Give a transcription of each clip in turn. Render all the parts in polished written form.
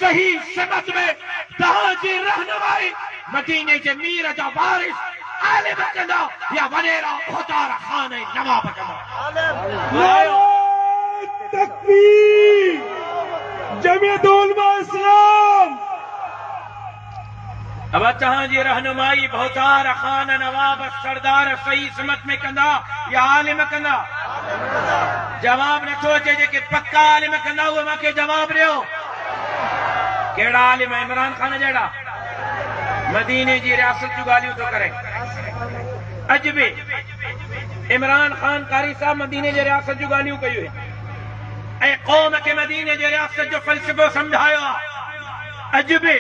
صحیح سمت میں تہاں جی رہنمائی مدینے کے میر جا وارث عالم کندا یا ونیرا خطار خان نواب کندا نعرہ تکبیر جمعیت علماء اسلام اب تہاں جی رہنمائی بہتار خان نواب سردار صحیح سمت میں کندا یا عالم کندا جواب نہ سوچے جے کہ پکا عالم کندا ہوا ماں کے جواب ریو کیڑا عالم ہے عمران خان جیڑا مدینے جی ریاست جو گالیوں تو کرے عجبی عمران خان قاری صاحب مدینے جی ریاست جو گالیوں کہیو ہے اے قوم کے مدینے جی ریاست جو فلسفہ سمجھایا عجبی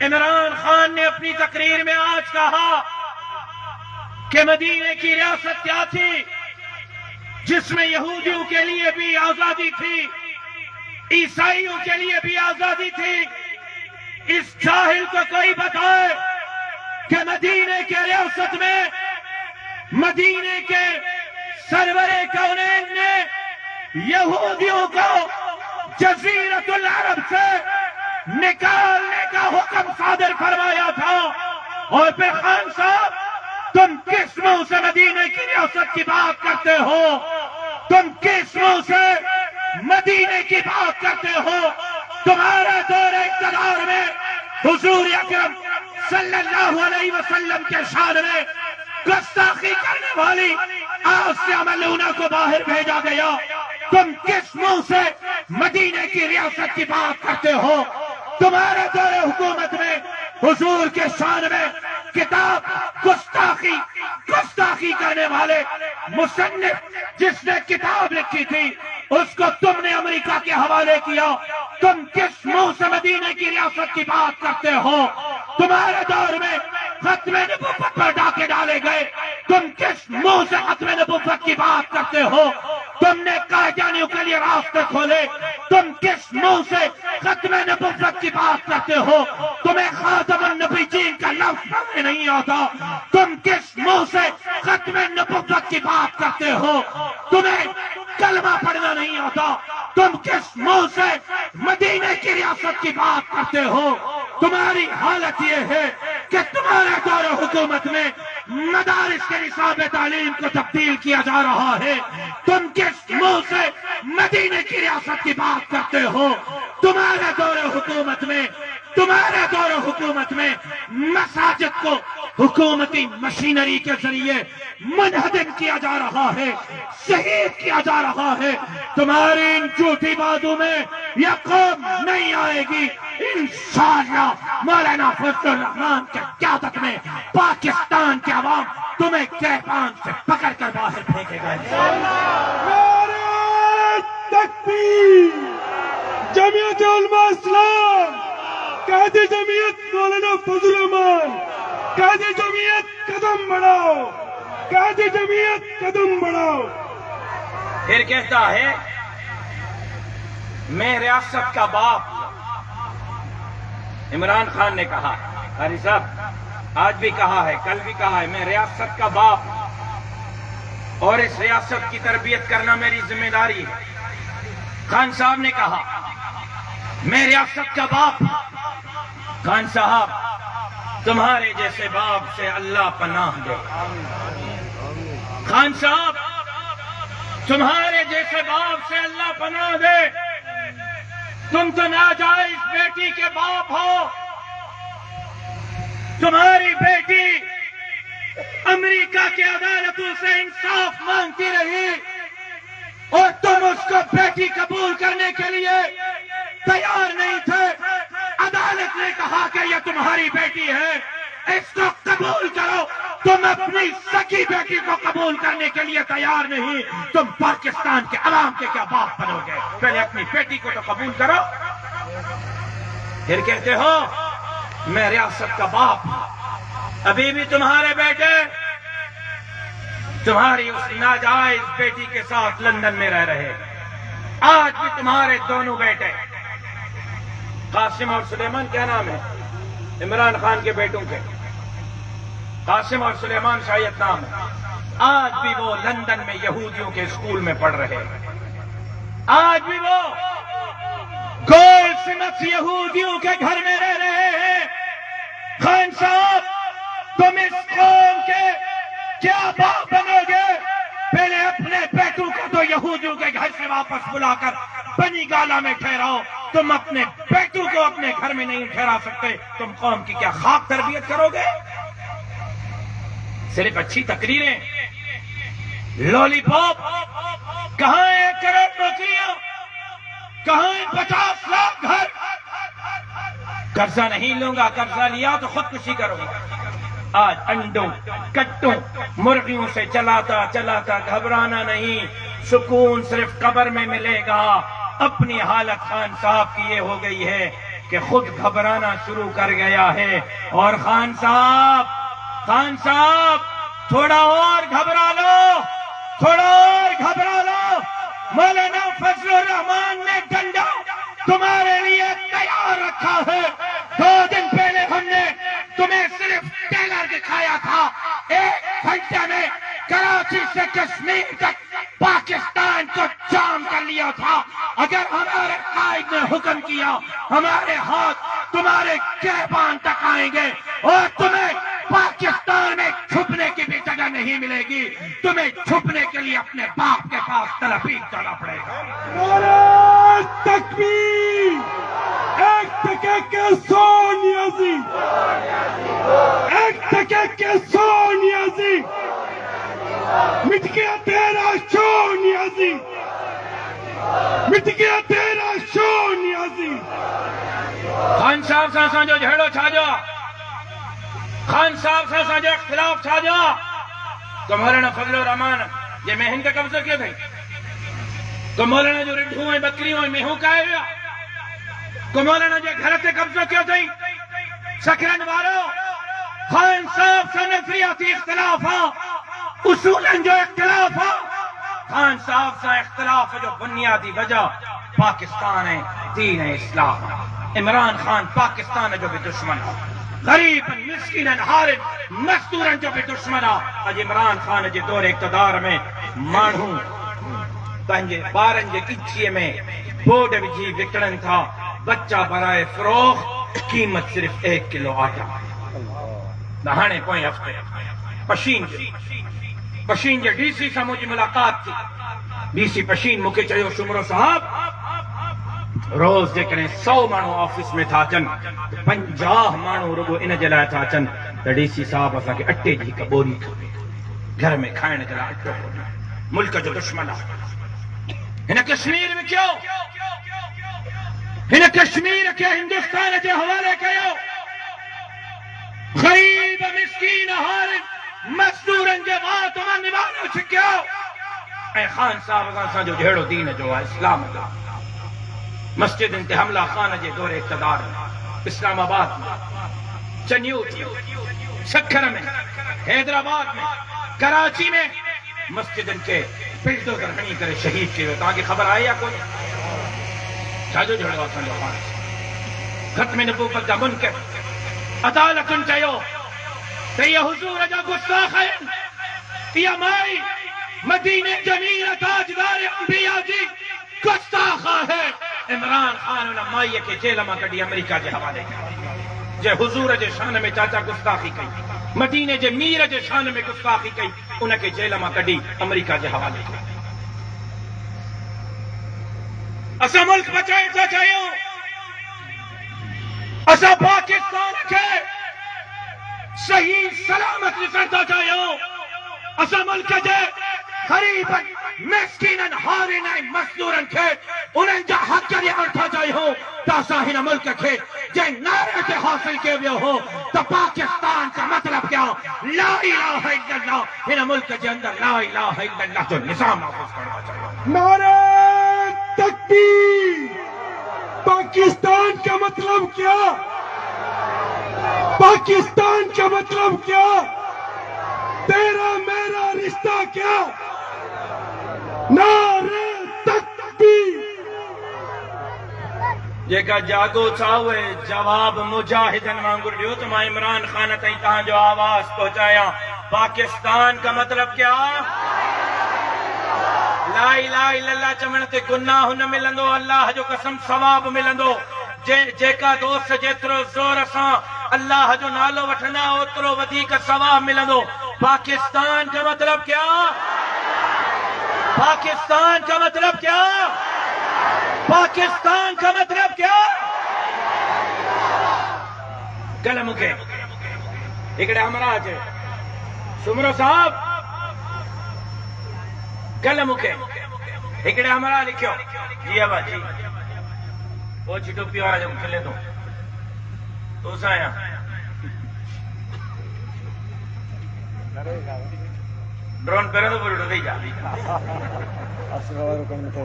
عمران خان نے اپنی تقریر میں آج کہا کہ مدینے کی ریاست کیا تھی جس میں یہودیوں کے لیے بھی آزادی تھی عیسائیوں کے لیے بھی آزادی تھی اس جاہل کو کوئی بتائے کہ مدینے کے ریاست میں مدینے کے سرور کونین نے یہودیوں کو جزیرت العرب سے نکالنے کا حکم صادر فرمایا تھا اور پھر خان صاحب تم کس منہ سے مدینے کی ریاست کی بات کرتے ہو تم کس منہ سے مدینے کی بات کرتے ہو تمہارے دور اقتدار میں حضور اکرم صلی اللہ علیہ وسلم کے شان میں گستاخی کرنے والی آسیہ ملونہ کو باہر بھیجا گیا تم کس منہ سے مدینے کی ریاست کی بات کرتے ہو تمہارے دور حکومت میں حضور کے شان میں کتاب گستاخی کرنے والے مصنف جس نے کتاب لکھی تھی اس کو تم نے امریکہ کے حوالے کیا تم کس منہ سے مدینے کی ریاست کی بات کرتے ہو تمہارے دور میں ختم نبوت پر ڈاکے ڈالے گئے تم کس منہ سے ختم نبوت کی بات کرتے ہو تم نے قائدانیوں کے لیے راستے کھولے تم کس منہ سے ختم نبوت کی بات کرتے ہو تمہیں خاتم النبیین کا لفظ پڑھنے نہیں آتا تم کس منہ سے ختم نبوت کی بات کرتے ہو تمہیں کلمہ پڑھنا نہیں آتا تم کس منہ سے مدینے کی ریاست کی بات کرتے ہو تمہاری حالت یہ ہے کہ تمہارے دور حکومت میں مدارس کے نصاب تعلیم کو تبدیل کیا جا رہا ہے تم کس منہ سے مدینے کی ریاست کی بات کرتے ہو تمہارے دور حکومت میں مساجد کو حکومتی مشینری کے ذریعے منہدم کیا جا رہا ہے شہید کیا جا رہا ہے تمہاری ان جھوٹی باتوں میں یہ قوم نہیں آئے گی انشاءاللہ مولانا فضل الرحمان کے قیادت میں پاکستان کے عوام تمہیں گریبان سے پکڑ کر باہر پھینکے گئے نعرہ تکبیر جمعیت علماء اسلام قائد جمعیت مولانا فضل الرحمان قائد جمعیت قدم بڑھاؤ قائد جمعیت قدم بڑھاؤ پھر کہتا ہے میں ریاست کا باپ عمران خان نے کہا قاری صاحب آج بھی کہا ہے کل بھی کہا ہے میں ریاست کا باپ اور اس ریاست کی تربیت کرنا میری ذمہ داری ہے خان صاحب نے کہا میں ریاست کا باپ خان صاحب تمہارے جیسے باپ سے اللہ پناہ دے خان صاحب تمہارے جیسے باپ سے اللہ پناہ دے تم تو ناجائز بیٹی کے باپ ہو تمہاری بیٹی امریکہ کی عدالتوں سے انصاف مانگتی رہی اور تم اس کو بیٹی قبول کرنے کے لیے تیار نہیں تھے عدالت نے کہا کہ یہ تمہاری بیٹی ہے اس کو قبول کرو تم اپنی سکی بیٹی کو قبول کرنے کے لیے تیار نہیں تم پاکستان کے عوام کے کیا باپ بنو گے پہلے اپنی بیٹی کو تو قبول کرو پھر کہتے ہو میں ریاست کا باپ ابھی بھی تمہارے بیٹے تمہاری اس ناجائز بیٹی کے ساتھ لندن میں رہ رہے آج بھی تمہارے دونوں بیٹے قاسم اور سلیمان کیا نام ہے عمران خان کے بیٹوں کے قاسم اور سلیمان شاید نام ہے آج بھی وہ لندن میں یہودیوں کے اسکول میں پڑھ رہے آج بھی وہ گول سمت یہودیوں کے گھر میں رہ رہے ہیں. خان صاحب تم اس قوم کے کیا باپ بنو گے؟ پہلے اپنے بیٹوں کو تو یہودیوں کے گھر سے واپس بلا کر بنی گالا میں ٹھہراؤ. تم اپنے بیٹوں کو اپنے گھر میں نہیں ٹھہرا سکتے، تم قوم کی کیا خاک تربیت کرو گے؟ صرف اچھی تقریریں، لولی پاپ. کہاں 1 کروڑ نوکریاں؟ کہاں 50 لاکھ گھر؟ قرضہ نہیں لوں گا، قرضہ لیا تو خودکشی کروں گا. آج انڈوں کٹوں مرغیوں سے چلاتا چلاتا گھبرانا نہیں، سکون صرف قبر میں ملے گا. اپنی حالت خان صاحب کی یہ ہو گئی ہے کہ خود گھبرانا شروع کر گیا ہے. اور خان صاحب تھوڑا اور گھبرا لو، تھوڑا اور گھبرا لو. مولانا فضل الرحمان نے ڈنڈا تمہارے لیے تیار رکھا ہے. 2 دن پہلے ہم نے تمہیں صرف ٹیلر دکھایا تھا. 1 گھنٹے میں کراچی سے کشمیر تک پاکستان کو جام کر لیا تھا. اگر ہمارے قائد نے حکم کیا ہمارے ہاتھ تمہارے گریبان تک آئیں گے اور تمہیں پاکستان میں چھپنے کی بھی جگہ نہیں ملے گی. تمہیں چھپنے کے لیے اپنے باپ کے پاس تلفیق کرنا پڑے گا. نعرہ تکبیر! ایک ٹکے کے 100 نیازی، ایک ٹکے کے 100 نیازی. مٹ گیا تیرا شو نیازی، مٹ گیا تیرا شو نیازی. خان صاحب سا جو جھیڑو چھا جا، خان صاحب سا جو اختلاف چھا جا. تو مولانا فضل الرحمان یہ مہن کا قبضہ کیا تھا؟ تو مولانا جو رڈھوں ہیں بکریوں ہیں میہوں کا ہے؟ تو مولانا جو گھر سے قبضہ کیا تھا؟ سکرن والو خان صاحب سے نظریاتی اختلاف ہاں، اصولاً جو اختلاف ہاں. خان صاحب سے اختلاف ہے جو بنیادی وجہ پاکستان ہے، دین ہے، اسلام. عمران خان پاکستان ہے جو بھی دشمن ہے، غریب مسکین حارب مزدورن جو بھی دشمن ہے. اج عمران خان جے دور اقتدار میں مانہوں پنجے بارن جے کچھیے میں بورڈ وجھی وکڑن تھا. بچہ برائے فروخت قیمت صرف 1 کلو آٹا. نہانے پوئیں ہفتے پشین جے ڈی سی سے مجھے ملاقات تھی. ڈی سی پشین مکے چاہیو شمرو صاحب روز جیکنے 100 مانو آفس میں تھا چن 50 مانو رگو ان جلائے تھا چن. تو ڈی سی صاحب اسا کے اٹے جی کا بوری کھوے گھر میں کھائن جلا اٹو ہونا. ملک جو دشمن ہے کشمیر میں کیوں؟ ہن کشمیر کے ہندوستان کے حوالے کیوں؟ غریب مسکین حارب مزدورن کے بات من نبانو چھکیو. اے خان صاحب اسا جو جھیڑو دین جو ہے اسلام ہے. مسجد انتے حملہ خان جے دور اقتدار میں اسلام آباد میں، چنیوٹ میں، سکھر میں، حیدرآباد میں، کراچی میں مسجد ان کے پلٹو کرنی کرے شہید کے تاکہ خبر آئی یا کوئی چاہو جھڑو آسان جو خان ختم نبوت دا منکر عدالت ان چاہیو تے یہ حضور جا گستاخ ہے. یہ مائی مدینہ جمیل تاجدار انبیاء جی گستاخ ہے. عمران خان انہا مائی کے جیل میں کڑی امریکہ جے حوالے جے حضور جے شان میں چاچا گستاخی کئی، مدینہ جے میر جے شان میں گستاخی کئی، انہا کے جیل میں کڑی امریکہ جے حوالے. اسا ملک بچائیں تو چاہیو، اسا پاکستان کے صحیح سلامت نسلتا چاہیو. اسا ملک جے غریباً مسکیناً حارناً مزدوراً کے انہیں جا حق کری آنٹھا جائے ہو تاسا ہی ملک کے جے نعرے کے حاصل کے ہوئے ہو. تو پاکستان کا مطلب کیا؟ لا الہ الا اللہ. ہی ملک کے اندر لا الہ الا اللہ جو نظام نافذ کرنا چاہیے. نعرہ تکبیر! پاکستان کا مطلب کیا؟ پاکستان کا مطلب کیا؟ تیرا میرا رشتہ کیا؟ نعرہ تکبیر! جے کا جاگو چاہوے جواب مجاہدن مانگر دیو تو میں عمران خان تیتاں جو آواز پہنچایا. پاکستان کا مطلب کیا؟ لا الہ الا اللہ چمن تے گناہ نہ ملندو اللہ جو قسم ثواب ملندو جیکا دوست جیترو زور سان اللہ جو نالو وٹھنا اوترو ودیک ثواب ملندو پاکستان کا مطلب کیا پاکستان کا مطلب کیا پاکستان کا مطلب کیا گل مکے ایکڑے ہمراہ ہے سمرو صاحب گل مکے ایکڑے ہمراہ لکھو جی ابا جی وہ چٹو پیوارا جب کھلے تو سایا ڈرون پہرے تو بڑھو دے جا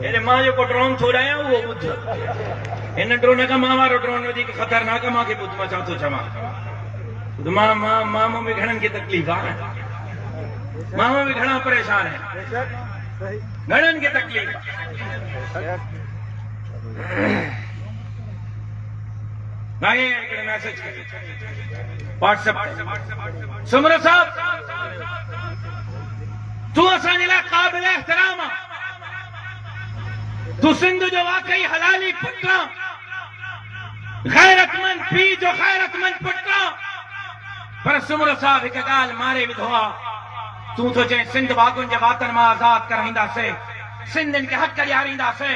یہ ماں جو کو ڈرون تھوڑا ہے وہ بدھ انہیں ڈرون کا ماں مارو ڈرون ودی کہ خطرناک ماں کے بدھ مچا تو چھما ماں بھی گھڑن کی تکلیف ہے ماں بھی گھڑا پریشان ہے گھڑن کی تکلیف میسج واٹس ایپ سمرو صاحب تو اسان لا قابل احترام تو سندھ جو واقعی حلالی پٹرا غیرت مند پی جو غیرت مند پٹرا پر سمرو صاحب ایک گال مارے ودھوا تو چاہے سندھ باغن جے وطن ماں آزاد کرائیندا سے سندھ ان کے حق ڈیاریندا سے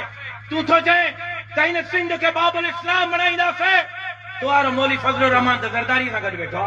تو چاہے تین سندھ کے باب الاسلام بنائیندا سے تو آرو مولی فضل الرحمان تو زرداری سے گڈ بیٹھو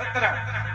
17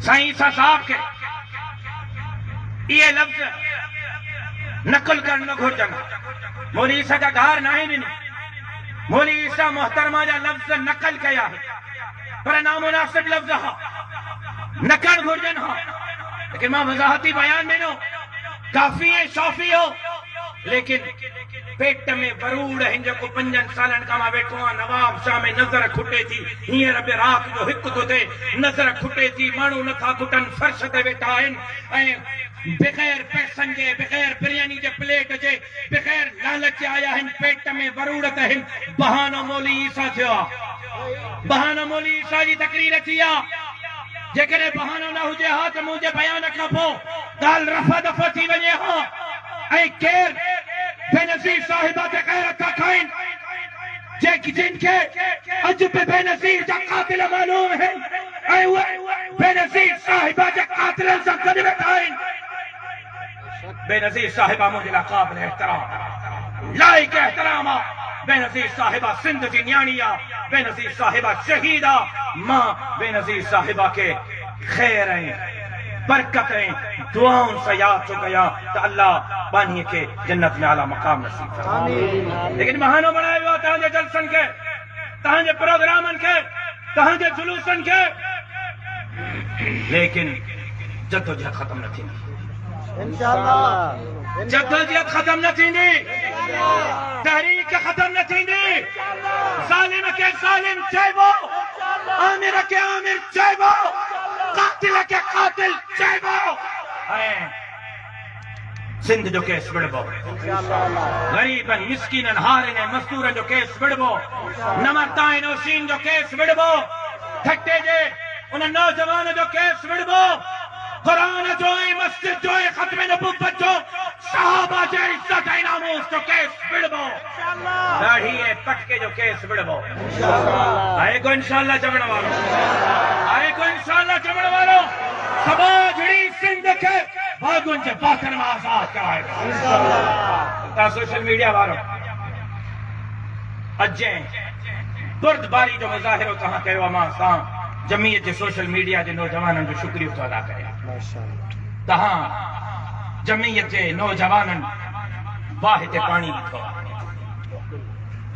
سائیں عیسیٰ صاحب کے یہ لفظ نقل کرنا گھرجن مولی عیسیٰ کا گھر نہیں مولی عیسیٰ محترمہ جا لفظ نقل کیا ہے پر نامناسب لفظ ہاں نقل گھرجن ہاں لیکن ماں وضاحتی بیان میں نو کافی ہے شافی ہو لیکن پیٹ میں بروڑ ہنجا کو 5 سالن کا ماں بیٹھو نواب شاہ میں نظر کھٹے تھی ہی رب رات جو حق تو دے نظر کھٹے تھی مانو نتھا کھٹن فرش تے بیٹھا ہیں بغیر پیسن جے بغیر بریانی جے پلیٹ جے بغیر لالچ آیا ہیں پیٹ میں بروڑت ہیں بہانو مولی عیسیٰ تھیا بہانو مولی عیسیٰ جی تقریر تھیا جے کرے بہانو نہ ہو جے ہاں تو مجھے بیان کا پو دال رفع دفع تھی بجے ہاں اے کیر بے نظیر صاحبہ تے غیرت کا کھائن جن کے عجب بے نظیر جا قاتل معلوم ہے اے بے نظیر صاحبہ جا قاتل سے قدم کھائن بے نظیر صاحبہ مجھے قابل احترام لائق احترام بے نظیر صاحبہ سندھ کی نیانیہ بے نظیر صاحبہ شہیدہ ماں بے نظیر صاحبہ کے خیریں برکتیں دعاؤں سے یاد چو گیا تو اللہ بانی کے جنت میں اعلیٰ مقام نصیب فرمائے لیکن مہانوں بنائے ہوا تہاں جے جلسن کے تہاں جے پروگرامن کے تہاں جے جلوسن کے لیکن جدوجہد ختم نہ تھی جدوجہد ختم نہ تھی تحریک ختم نہ تھی ظالم کے ظالم چاہیو عامر کے عامر چاہیو قاتل کے قاتل چاہیو سندھ جو کیس بڑھبو غریبن مسکینن ہارن مزدورن جو کیس بڑھبو نمرتائن اوشین جو کیس بڑھبو تھٹے جے انہاں نوجوان جو کیس بڑھبو قرآن جو ہے مسجد جو ہے ختم نبوت جو صحابہ جو عزت ہے ناموس جو کیس بڑھبو داڑھی ہے پٹکے جو کیس بڑھبو آئے کو انشاءاللہ جمڑ والو آئے کو انشاءاللہ جمڑ والو سبا جھڑی سندھ کے بھاگون سے باطن میں آزاد کرائے گا تا سوشل میڈیا والو اجیں برد باری جو مظاہر ہوتا ہاں کہو اما سام جمعیت جو سوشل میڈیا جو نوجوانن جو شکریہ تو ادا کرے تہاں جمعیت جو نوجوانن واحد پانی بھی تھو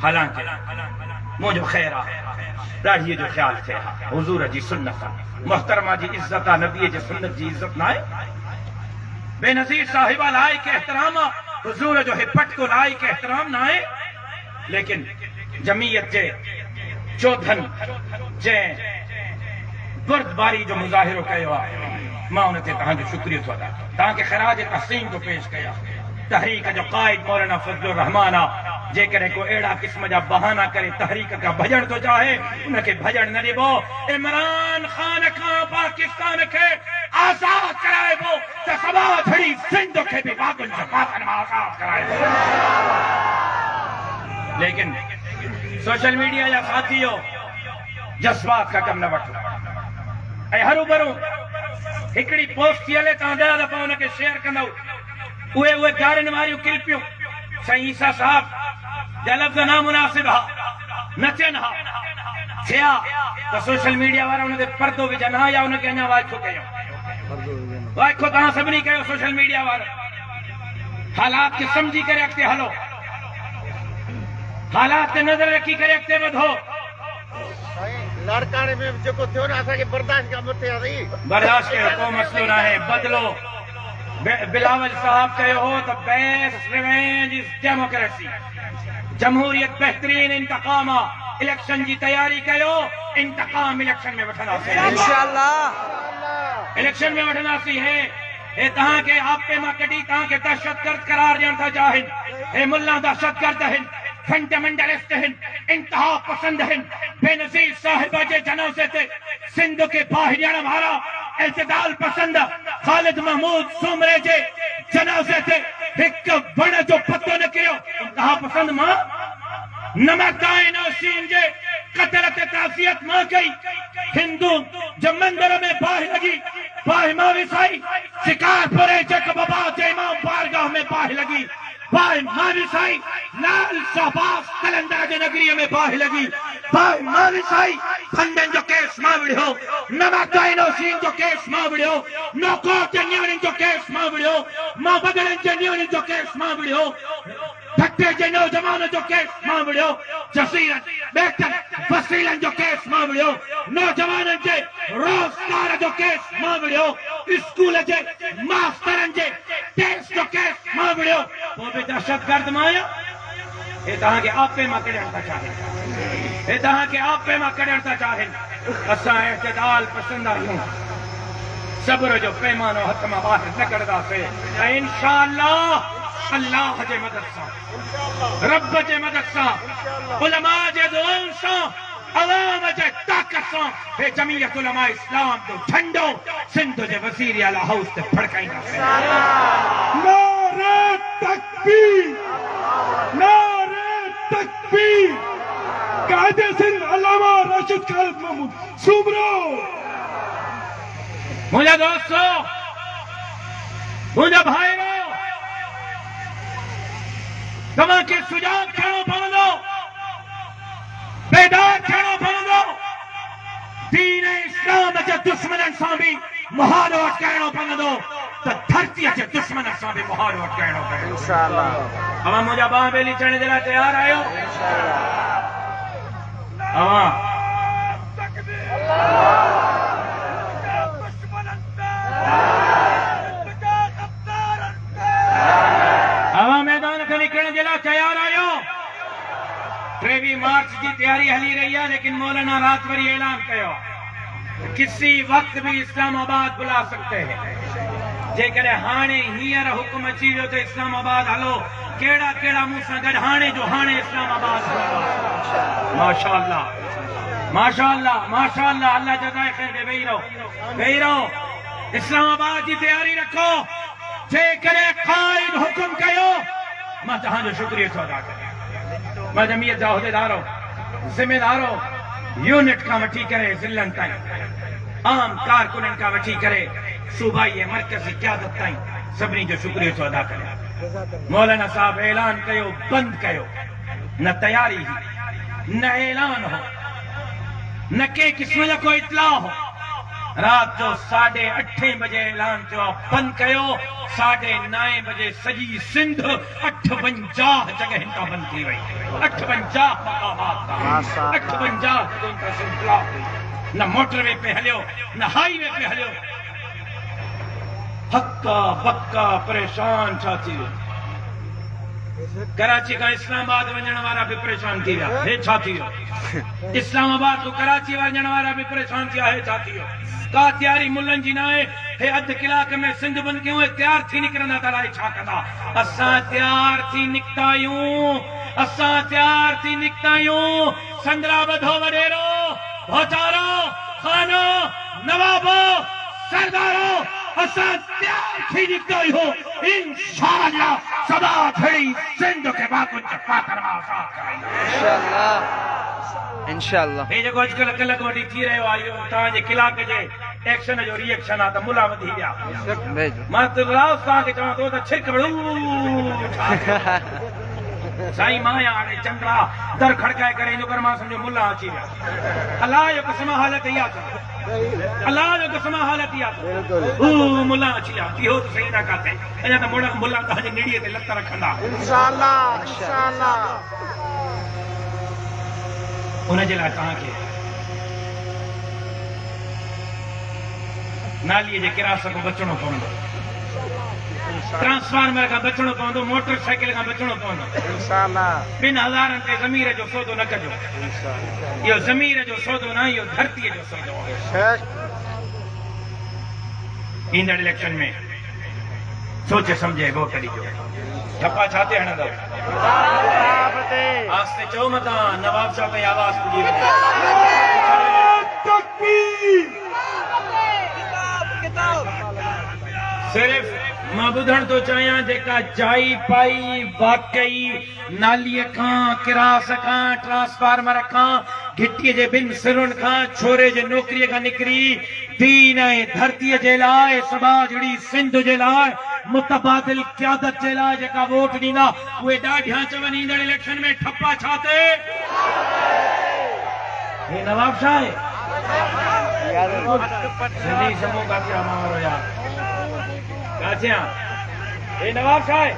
حالانکہ مجھو خیرہ راڑھی جو خیال تھے حضور جی سنت محترمہ جی عزت نبی جی سنت جی عزت نائے بے نظیر صاحبہ لائے کے احترام حضور جو ہے پٹ کو لائے کے احترام نائے لیکن جمعیت جے چودھن جے برد باری جو مظاہروں کہوا ماں انہیں تہاں جو شکریہ تو ادا تاں کہ خراج تحسین کو پیش کیا تحریک جو قائد مولانا فضل الرحمانہ جے کرے کو ایڑا قسم جا بہانہ کرے تحریک کا بھجن تو چاہے انہیں کے بھجن نہ دیبو عمران خان کا پاکستان کے آزاد کرائے وہ سبا جھڑی سندھ کے بھی واقعن سے باطن میں آزاد کرائے وہ لیکن سوشل میڈیا یا ساتھیوں جذبات کا کم نہ بٹھو اے ہرو برو ہکڑی پوسٹ تھی ہلے تاں دیا دفعہ انہیں کے شیئر کنو اوے گارن ماریو کلپیوں سائیں عیسیٰ صاحب جا لفظ نامناسب ہا نچن ہا تھیا تو سوشل میڈیا وارا انہیں دے پردو بھی جنہا یا انہیں کہنا واج کو کہو واج کو تاں سب نہیں کہو سوشل میڈیا وارا حالات کے سمجھی کرے اکتے حلو حالات کے نظر رکھی کرے اکتے بدھو لڑکانے میں جو کو تھیو نا اسا کے برداشت کا مت ہے برداشت کے کو مسئلہ نہ ہے بدلو بلاول صاحب کہے ہو تو بیس ریونج از ڈیموکریسی جمہوریت بہترین انتقام الیکشن جی تیاری کہے ہو انتقام الیکشن میں بٹھنا سی انشاءاللہ الیکشن میں بٹھنا سی ہے اے تہاں کے آپ پہ مکڑی تہاں کے دہشت گرد قرار جان تھا جاہن اے ملا دہشت گرد ہیں فنڈامنٹلسٹ ہیں انتہا پسند ہیں بے نظیر صاحبہ جے جنازے تھے سندھ کے باہر جانا ہمارا اعتدال پسند خالد محمود سومرے جے جنازے تھے ایک بڑا جو پتو نہ کیو انتہا پسند ماں نمردائیں نوشین جے قتلت تعزیت ماں گئی ہندو جب مندر میں باہ لگی باہ ماں وسائی شکار پرے جک بابا جے امام بارگاہ میں باہ لگی بھائی مانی سائی لال شہباز کلندر کے نگری میں باہ لگی بھائی مانی سائی پھندن جو کیس ماوڑیو نمکائنو سین جو کیس ماوڑیو نوکو جنیونن جو کیس ماوڑیو ماں بدلن جنیونن جو کیس ماوڑیو دھکتے جنو جمانو جو کیس ماوڑیو جسیرن بیٹن فصیلن جو کیس ماوڑیو نوجوانن جے روزگار جو کیس ماوڑیو اسکول جے ماسترن جے ٹیسٹ جو کیس ماوڑیو وہ بھی دہشت گرد مایا یہ تہاں کے آپ پہ ماں کڑھتا چاہیں یہ تہاں کے آپ پہ ماں کڑھتا چاہیں اساں اعتدال پسند آئیوں صبر جو پیمانو حت ماں باہر نکڑدا سے انشاءاللہ اللہ جے مدد سا رب جے مدد سا علماء جے دعاؤں سا عوام جے طاقت سا اے جمعیت علماء اسلام جو جھنڈو سندھ جے وزیر اعلیٰ ہاؤس تے پھڑکائیں گا سے نعرہ تکبیر نعرہ تکبیر قائد سندھ علامہ راشد خالد محمود سوبرو مجھے دوستو مجھے بھائی رو تمہاں کے سجاد کھڑو پاندو بیدار کھڑو پاندو دین اسلام اچھا دشمنن سان بھی محاروٹ کہنو پاندو تو دھرتی اچھا دشمنن سان بھی محاروٹ کہنو پاندو انشاءاللہ اما مجھے باں بیلی چڑھنے دلا تیار آئے ہو اما میدان کے نکلنے دلا تیار آئے 23 مارچ کی تیاری ہلی رہی ہے لیکن مولانا رات بری اعلان کیا کسی وقت بھی اسلام آباد بلا سکتے ہیں جے کرے ہانے ہیر حکم اچھی جو تو اسلام آباد ہلو کیڑا کیڑا موسیٰ گڑ ہانے جو ہانے اسلام آباد ماشاءاللہ ماشاءاللہ ماشاءاللہ اللہ جزائے خیر دے بھئی رہو اسلام آباد کی تیاری رکھو جے کرے قائد حکم کہو میں تہاں جو شکریہ تو ادا کریں میں جمعیت جا عہدیدارو ذمہ دارو یونٹ کا وٹھی کرے ضلعن تائیں عام کارکنن کا وٹھی کرے صوبائی مرکزی قیادت تائیں سبنی جو شکریہ تو ادا کریں مولانا صاحب اعلان کہو بند کہو نہ تیاری ہی نہ اعلان ہو نہ کہ قسم کو اطلاع ہو رات جو 8:30 بجے اعلان جو بند کہو 9:30 بجے سجی سندھ 58 جگہ ان کا بند کی وئی 58 مقامات کا 58 جگہ ان کا سلسلہ نہ موٹر وے پہ ہلیو نہ ہائی وے پہ ہلیو ہکا بکا پریشان چاہتی ہو کراچی کا اسلام آباد ونجن والا بھی پریشان کیا ہے چاہتی ہو اسلام آباد کو کراچی ونجن والا بھی پریشان کیا ہے چاہتی ہو کا تیاری ملن جی نہ ہے ادھ کلاک میں سندھ بند کیوں ہے تیار تھی نکرنا تلائی چھا کنا اساں تیار تھی نکتا یوں اساں تیار تھی نکتا یوں سندرا بدھو وڈیرو بھوچارو خانو نوابو سردارو اساں تیار تھی نکتا یوں انشاءاللہ سبا کھڑی سندھ کے باقوں چپا کروا ساتھ کرائیں انشاءاللہ انشاءاللہ یہ جو کچھ کلک وڈی تھی رہے ہو آئیو تاں جے کلاک جے ایکشن جو ری ایکشن آتا ملا ودھی گیا مات راو سا کے چاہاں تو چھرک بڑو سائی مایا آنے چندرا در کھڑکائے کریں جو کرما سمجھو ملا آچی گیا اللہ جو قسمہ حالت ہی آتا اللہ جو قسمہ حالت ہی آتا ملا آچی آتی ہو تو صحیح نہ کہتے ہیں تو ملا تاں جے نیڑیے تے لگتا رکھندا انشاءاللہ انشاءاللہ انہیں جلائے تاں کے نالیے جے کراسا کو بچنو پوندو ٹرانسفارمر کا بچنو پوندو موٹر سائیکل کا بچنو پوندو انشاءاللہ 2000 تے ضمیر جو سودو نہ کجو یہ ضمیر جو سودو نہ یہ دھرتی جو سودو ایندڑ الیکشن میں سوچے سمجھے ووٹ ڈیجو چھپا چھاتے ہیں نا آستے چو متا نواب صاحب کی آواز پجی تکبیر صرف ماں بدھن تو چاہیاں جیکا جائی پائی واقعی نالی کھاں کراس کھاں ٹرانسفارمر کھاں گھٹی جے بن سرن کھاں چھورے جے نوکری کا نکری دین دھرتی جے لائے سبا جڑی سندھ جے لائے متبادل قیادت جے لائے جے کا ووٹ ڈینا وہ ڈاڈھیاں چون ایندڑ الیکشن میں ٹھپا چھاتے یہ نواب شاہ ہے سندھی سمو کاچیا مارو یار کاچیا یہ نواب شاہ ہے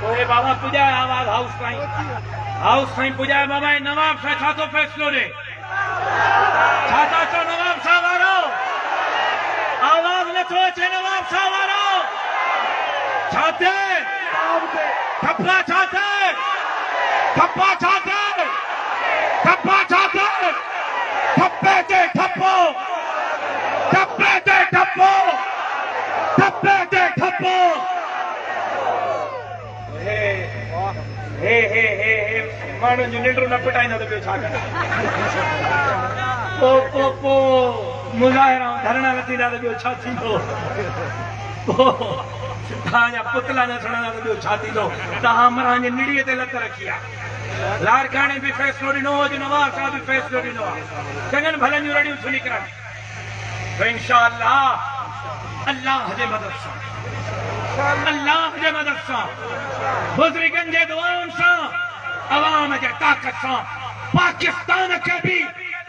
تو یہ بابا پجائے آواز ہاؤس تائیں پجائے بابا یہ نواب شاہ چھا تو فیصلو دے چھاتا چو نواب شاہ وارو آواز نتھو اچے نواب شاہ وارو چھاتے ٹھپا چھاتے ٹھپا چھاتے ٹھپا چھاتے ٹھپے تے ٹھپو ٹھپے تے ٹھپو ٹھپے تے ٹھپو مانو جو ننڈرو نہ پٹائیں تو چھا کر پو مظاہرہ دھرنا لتی دا تو چھا تھی تو تھاجا پتلا نہ سنا تو چھا تھی تو تہاں مران نڑیے تے لت رکھیا لارکانے بھی فیصلو ڈنو جو نواب شاہ بھی فیصلو ڈنو چنگن بھلن جو رڑیوں چھلی کرن تو انشاءاللہ اللہ جے مدد سان اللہ جے مدد سان بزرگن جے دعاؤں سان عوام جے طاقت سان پاکستان کے بھی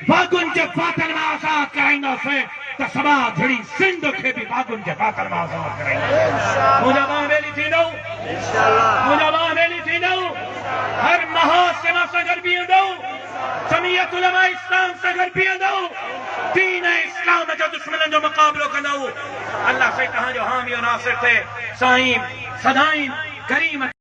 واگن جے فاتن میں آزاد کرائیں سے تو سبا جھڑی سندھ کے بھی واگن جے فاتن میں آزاد کرائیں مجھا باں میلی تھی دو مجھا باں میلی تھی دو ہر محاس سے ماں سگر بھی دو جمعیت علماء اسلام سگر بھی دو دین اسلام جو دشمنن جو مقابلوں کا دو اللہ سے کہاں جو حامی و ناصر تھے سائیں صدائیں کریم